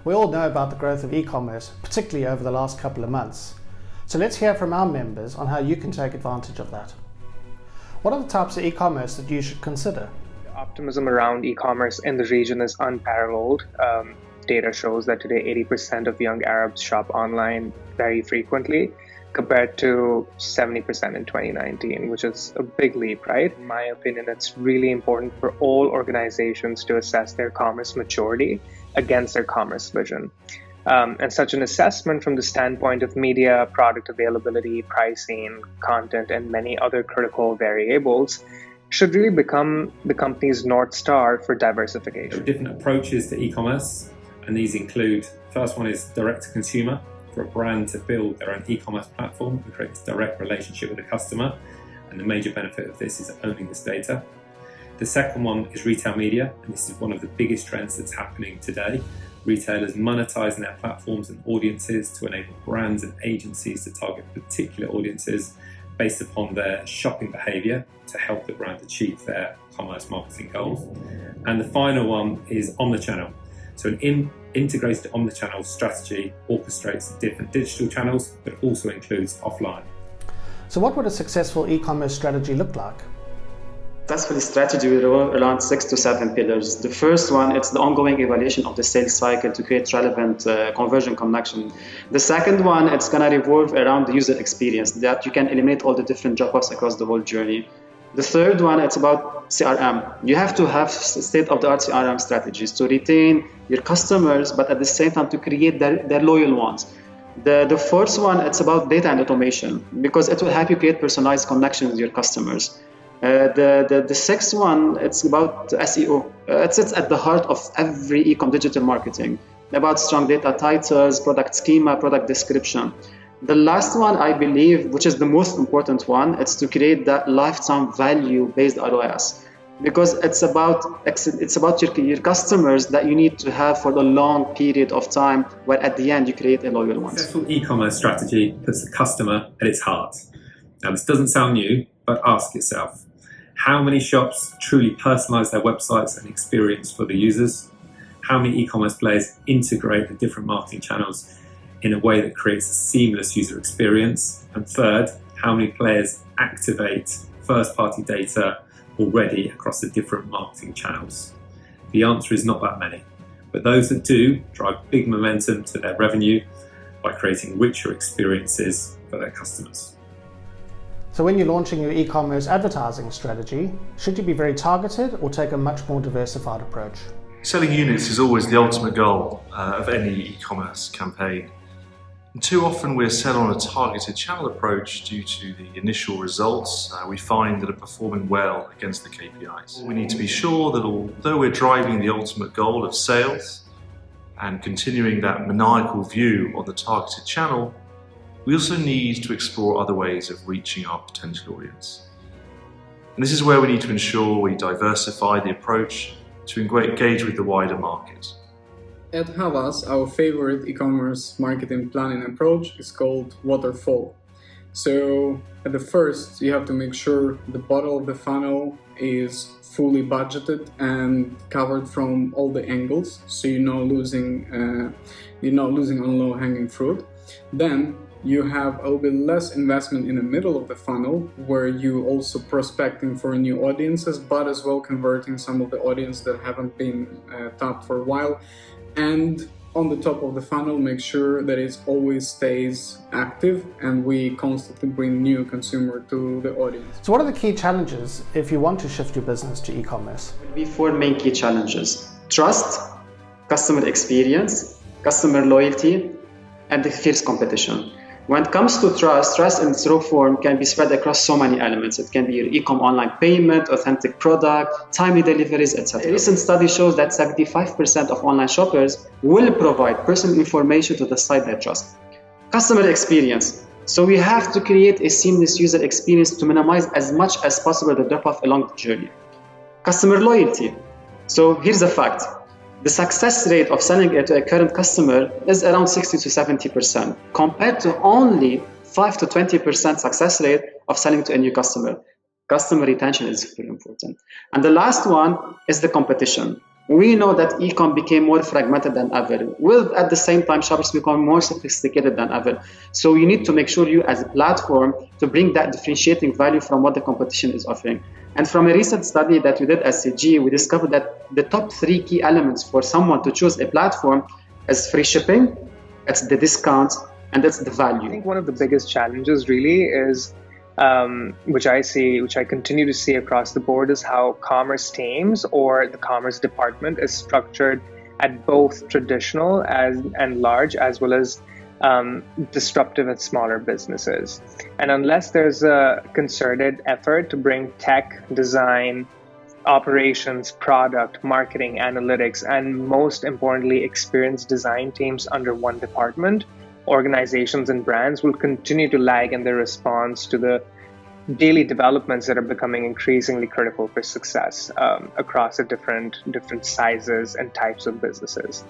We all know about the growth of e-commerce, particularly over the last couple of months. So let's hear from our members on how you can take advantage of that. What are the types of e-commerce that you should consider? The optimism around e-commerce in the region is unparalleled. Data shows that today 80% of young Arabs shop online very frequently, compared to 70% in 2019, which is a big leap, right? In my opinion, it's really important for all organizations to assess their commerce maturity against their commerce vision. And such an assessment from the standpoint of media, product availability, pricing, content, and many other critical variables should really become the company's North Star for diversification. There are different approaches to e-commerce, and these include, first one is direct to consumer, for a brand to build their own e-commerce platform and create this direct relationship with the customer. And the major benefit of this is owning this data. The second one is retail media, and this is one of the biggest trends that's happening today. Retailers monetizing their platforms and audiences to enable brands and agencies to target particular audiences based upon their shopping behaviour to help the brand achieve their commerce marketing goals. And the final one is omnichannel. So an integrated omnichannel strategy orchestrates different digital channels, but also includes offline. So what would a successful e-commerce strategy look like? Successful strategy will revolve around 6 to 7 pillars. The first one, it's the ongoing evaluation of the sales cycle to create relevant conversion connection. The second one, it's going to revolve around the user experience, that you can eliminate all the different drop-offs across the whole journey. The third one, it's about CRM. You have to have state-of-the-art CRM strategies to retain your customers, but at the same time to create their loyal ones. The fourth one, it's about data and automation, because it will help you create personalized connections with your customers. The sixth one, it's about SEO. It sits at the heart of every e-com digital marketing, about strong data titles, product schema, product description. The last one, I believe, which is the most important one, it's to create that lifetime value-based ROAS, because it's about your customers that you need to have for a long period of time, where at the end you create a loyal one. Successful e-commerce strategy puts the customer at its heart. Now, this doesn't sound new, but ask yourself, how many shops truly personalize their websites and experience for the users? How many e-commerce players integrate the different marketing channels in a way that creates a seamless user experience? And third, how many players activate first-party data already across the different marketing channels? The answer is not that many, but those that do drive big momentum to their revenue by creating richer experiences for their customers. So when you're launching your e-commerce advertising strategy, should you be very targeted or take a much more diversified approach? Selling units is always the ultimate goal of any e-commerce campaign. And too often we're set on a targeted channel approach due to the initial results we find that are performing well against the KPIs. We need to be sure that although we're driving the ultimate goal of sales and continuing that maniacal view on the targeted channel, we also need to explore other ways of reaching our potential audience. And this is where we need to ensure we diversify the approach to engage with the wider market. At Havas, our favorite e-commerce marketing planning approach is called waterfall. So at the first, you have to make sure the bottom of the funnel is fully budgeted and covered from all the angles, so you're not losing on low-hanging fruit. Then you have a little bit less investment in the middle of the funnel, where you also prospecting for new audiences, but as well converting some of the audience that haven't been tapped for a while. And on the top of the funnel, make sure that it always stays active and we constantly bring new consumer to the audience. So what are the key challenges if you want to shift your business to e-commerce? There will be 4 main key challenges: trust, customer experience, customer loyalty, and the fierce competition. When it comes to trust in its raw form can be spread across so many elements. It can be your e-com online payment, authentic product, timely deliveries, etc. A recent study shows that 75% of online shoppers will provide personal information to the site they trust. Customer experience. So we have to create a seamless user experience to minimize as much as possible the drop-off along the journey. Customer loyalty. So here's a fact. The success rate of selling it to a current customer is around 60 to 70%, compared to only 5 to 20% success rate of selling to a new customer. Customer retention is very important. And the last one is the competition. We know that e-com became more fragmented than ever. Well, at the same time, shoppers become more sophisticated than ever. So you need to make sure you, as a platform, to bring that differentiating value from what the competition is offering. And from a recent study that we did at CG, we discovered that the top 3 key elements for someone to choose a platform is free shipping, it's the discounts, and it's the value. I think one of the biggest challenges really is which I continue to see across the board, is how commerce teams or the commerce department is structured at both traditional and large, as well as disruptive and smaller businesses. And unless there's a concerted effort to bring tech, design, operations, product, marketing, analytics, and most importantly, experienced design teams under one department, organizations and brands will continue to lag in their response to the daily developments that are becoming increasingly critical for success across the different sizes and types of businesses.